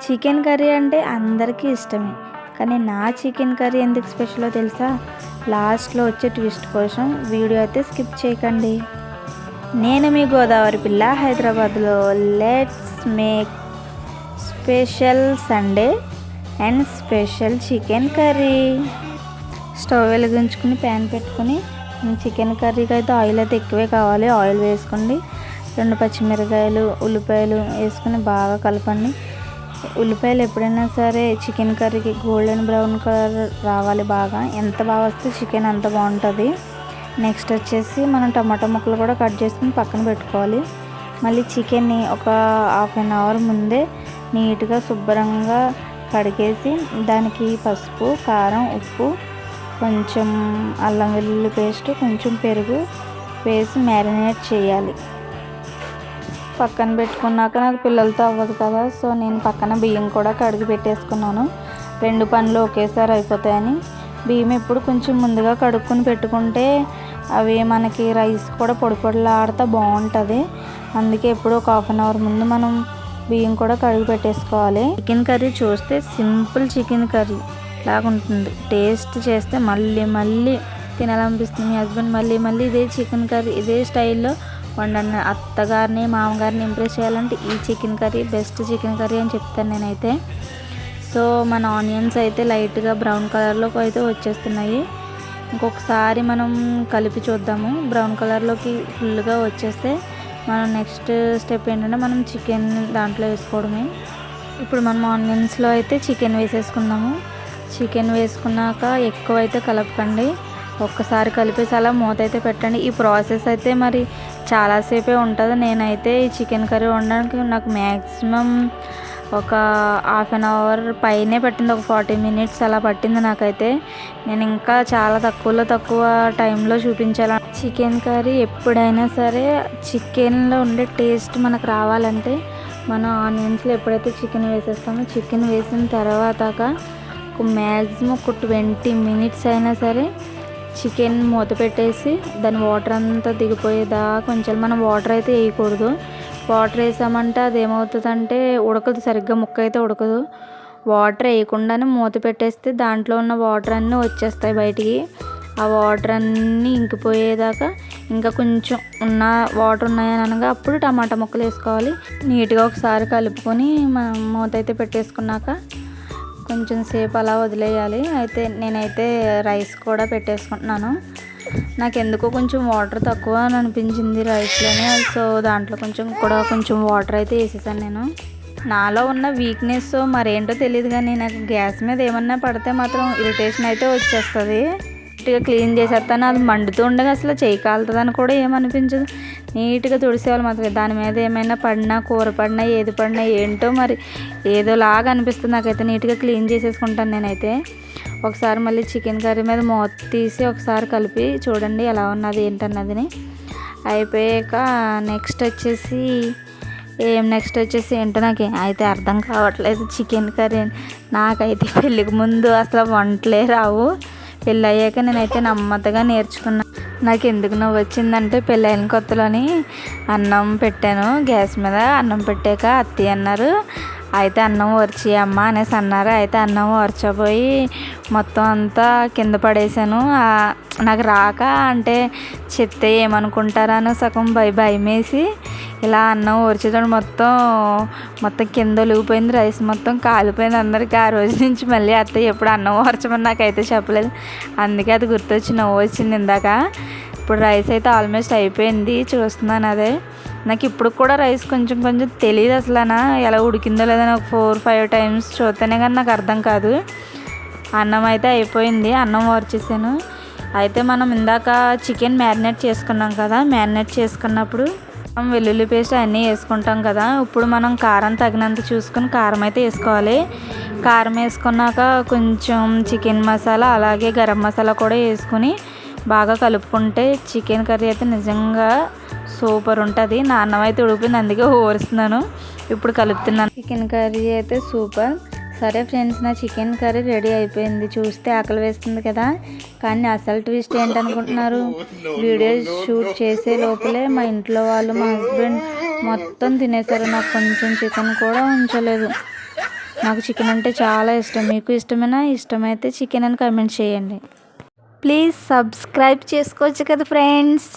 Chicken curry అంటే అందరికీ ఇష్టమే. కానీ నా చికెన్ కర్రీ ఎందుకు స్పెషలో తెలుసా? లాస్ట్లో వచ్చే ట్విస్ట్ కోసం వీడియో అయితే స్కిప్ చేయకండి. నేను మీ గోదావరి పిల్ల హైదరాబాద్లో. Let's make special Sunday and special chicken curry. Stove వెలిగించుకుని ప్యాన్ పెట్టుకుని చికెన్ కర్రీకి అయితే ఆయిల్ అయితే ఎక్కువే కావాలి. ఆయిల్ వేసుకోండి. 2 పచ్చిమిరకాయలు, ఉల్లిపాయలు వేసుకుని బాగా కలపండి. ఉల్లిపాయలు ఎప్పుడైనా సరే చికెన్ కర్రీకి గోల్డెన్ బ్రౌన్ కలర్ రావాలి. బాగా ఎంత బాగా వస్తే చికెన్ అంత బాగుంటుంది. నెక్స్ట్ వచ్చేసి మనం టమాటా ముక్కలు కూడా కట్ చేసుకుని పక్కన పెట్టుకోవాలి. మళ్ళీ చికెన్ని ఒక హాఫ్ అన్ అవర్ ముందే నీట్గా శుభ్రంగా కడిగేసి దానికి పసుపు, కారం, ఉప్పు, కొంచెం అల్లం వెల్లుల్లి పేస్ట్, కొంచెం పెరుగు వేసి మ్యారినేట్ చేయాలి. పక్కన పెట్టుకున్నాక నాకు పిల్లలతో అవ్వదు కదా, సో నేను పక్కన బియ్యం కూడా కడిగి పెట్టేసుకున్నాను. 2 పనులు ఒకేసారి అయిపోతాయని బియ్యం ఎప్పుడు కొంచెం ముందుగా కడుక్కొని పెట్టుకుంటే అవి మనకి రైస్ కూడా పొడి పొడిలాడుతూ బాగుంటుంది. అందుకే ఎప్పుడు ఒక హాఫ్ అన్ అవర్ ముందు మనం బియ్యం కూడా కడిగి పెట్టేసుకోవాలి. చికెన్ కర్రీ చూస్తే సింపుల్ చికెన్ కర్రీ లాగా ఉంటుంది. టేస్ట్ చేస్తే మళ్ళీ మళ్ళీ తినాలనిపిస్తుంది. మీ హస్బెండ్ మళ్ళీ మళ్ళీ ఇదే చికెన్ కర్రీ ఇదే స్టైల్లో వండండి. అత్తగారిని మామగారిని ఇంప్రెస్ చేయాలంటే ఈ chicken curry best chicken curry అని చెప్తాను నేనైతే. సో మన ఆనియన్స్ అయితే లైట్గా బ్రౌన్ కలర్లోకి అయితే వచ్చేస్తున్నాయి. ఇంకొకసారి మనం కలిపి చూద్దాము. బ్రౌన్ కలర్లోకి ఫుల్గా వచ్చేస్తే మనం నెక్స్ట్ స్టెప్ ఏంటంటే మనం చికెన్ దాంట్లో వేసుకోవడమే. ఇప్పుడు మనం ఆనియన్స్లో అయితే చికెన్ వేసేసుకుందాము. చికెన్ వేసుకున్నాక ఎక్కువైతే కలపకండి. ఒక్కసారి కలిపేసి అలా మూత అయితే పెట్టండి. ఈ ప్రాసెస్ అయితే మరి చాలాసేపే ఉంటుంది. నేనైతే ఈ చికెన్ కర్రీ వండడానికి నాకు మ్యాక్సిమం ఒక హాఫ్ అన్ అవర్ పైనే పట్టింది. ఒక 40 మినిట్స్ అలా పట్టింది నాకైతే. నేను ఇంకా చాలా తక్కువ టైంలో చూపించాలి. చికెన్ కర్రీ ఎప్పుడైనా సరే చికెన్లో ఉండే టేస్ట్ మనకు రావాలంటే మనం ఆనియన్స్లో ఎప్పుడైతే చికెన్ వేసేస్తామో చికెన్ వేసిన తర్వాత మ్యాక్సిమం ఒక 20 మినిట్స్ అయినా సరే చికెన్ మూత పెట్టేసి దాని వాటర్ అంతా దిగిపోయేదా కొంచెం మనం వాటర్ అయితే వేయకూడదు. వాటర్ వేసామంటే అది ఏమవుతుందంటే ఉడకదు, సరిగ్గా ముక్క అయితే ఉడకదు. వాటర్ వేయకుండానే మూత పెట్టేస్తే దాంట్లో ఉన్న వాటర్ అన్నీ వచ్చేస్తాయి బయటికి. ఆ వాటర్ అన్నీ ఇంకిపోయేదాకా ఇంకా కొంచెం ఉన్న వాటర్ ఉన్నాయని అనగా అప్పుడు టమాటా ముక్కలు వేసుకోవాలి. నీట్గా ఒకసారి కలుపుకొని మనం మూత అయితే పెట్టేసుకున్నాక కొంచెం సేపు అలా వదిలేయాలి. అయితే నేనైతే రైస్ కూడా పెట్టేసుకుంటున్నాను. నాకు ఎందుకో కొంచెం వాటర్ తక్కువ అని అనిపించింది రైస్లోనే. సో దాంట్లో కొంచెం వాటర్ అయితే వేసేసాను నేను. నాలో ఉన్న వీక్నెస్ మరేంటో తెలియదు కానీ నాకు గ్యాస్ మీద ఏమన్నా పడితే మాత్రం ఇరిటేషన్ అయితే వచ్చేస్తుంది. నీట్గా క్లీన్ చేసేస్తాను. అది మండుతూ ఉండగా అసలు చేయి కాలుతుందని కూడా ఏమనిపించదు. నీట్గా తుడిసేవాళ్ళు మాత్రం. దాని మీద ఏమైనా పడినా, కూర పడినా, ఏది పడినా ఏంటో మరి ఏదోలాగా అనిపిస్తుంది నాకైతే. నీట్గా క్లీన్ చేసేసుకుంటాను నేనైతే. ఒకసారి మళ్ళీ చికెన్ కర్రీ మీద మూత తీసి ఒకసారి కలిపి చూడండి ఎలా ఉన్నది ఏంటన్నది. అయిపోయాక నెక్స్ట్ వచ్చేసి ఏంటో నాకు అయితే అర్థం కావట్లేదు. చికెన్ కర్రీ నాకైతే పెళ్ళికి ముందు అసలు వంటలే రావు. పెళ్ళి అయ్యాక నేనైతే నెమ్మదిగా నేర్చుకున్నాను. నాకు ఎందుకు నవ్వు వచ్చిందంటే పెళ్ళైన కొత్తలోని అన్నం పెట్టాను గ్యాస్ మీద. అన్నం పెట్టాక అత్తయ్య అన్నారు అయితే అన్నం వరిచి అమ్మ అనేసి అన్నారు. అయితే అన్నం వరచబోయి మొత్తం అంతా కింద పడేసాను. నాకు రాక అంటే చెప్తే ఏమనుకుంటారని సగం భయమేసి ఇలా అన్నం వరిచేటప్పుడు మొత్తం కింద ఒలిగిపోయింది. రైస్ మొత్తం కాలిపోయింది అందరికీ. ఆ రోజు నుంచి మళ్ళీ అత్తయ్య ఎప్పుడు అన్నం వరచమని నాకైతే చెప్పలేదు. అందుకే అది గుర్తొచ్చి నవ్వు వచ్చింది ఇందాక. ఇప్పుడు రైస్ అయితే ఆల్మోస్ట్ అయిపోయింది, చూస్తున్నాను అదే. నాకు ఇప్పుడు కూడా రైస్ కొంచెం తెలియదు అసలు ఎలా ఉడికిందో లేదని ఒక 4-5 టైమ్స్ చూస్తేనే కానీ నాకు అర్థం కాదు. అన్నం అయితే అయిపోయింది, అన్నం వరచేసాను. అయితే మనం ఇందాక చికెన్ మ్యారినేట్ చేసుకున్నాం కదా, మ్యారినేట్ చేసుకున్నప్పుడు వెల్లుల్లి పేస్ట్ అన్నీ వేసుకుంటాం కదా. ఇప్పుడు మనం కారం తగినంత చూసుకుని కారం అయితే వేసుకోవాలి. కారం వేసుకున్నాక కొంచెం చికెన్ మసాలా అలాగే గరం మసాలా కూడా వేసుకుని బాగా కలుపుకుంటే చికెన్ కర్రీ అయితే నిజంగా సూపర్ ఉంటుంది. నా అన్నం అయితే ఉడికిపోయింది, అందుకే ఓరుస్తున్నాను. ఇప్పుడు కలుపుతున్నాను. చికెన్ కర్రీ అయితే సూపర్. సరే ఫ్రెండ్స్, నా చికెన్ కర్రీ రెడీ అయిపోయింది. చూస్తే ఆకలి వేస్తుంది కదా, కానీ అసలు ట్విస్ట్ ఏంటనుకుంటున్నారు? వీడియో షూట్ చేసే లోపలే మా ఇంట్లో వాళ్ళు, మా హస్బెండ్ మొత్తం తినేసారు. నాకు కొంచెం చికెన్ కూడా ఉంచలేదు. నాకు చికెన్ అంటే చాలా ఇష్టం. మీకు ఇష్టమేనా? ఇష్టమైతే చికెన్ అని కామెంట్ చేయండి. ప్లీజ్ సబ్స్క్రైబ్ చేసుకోవచ్చు కదా ఫ్రెండ్స్.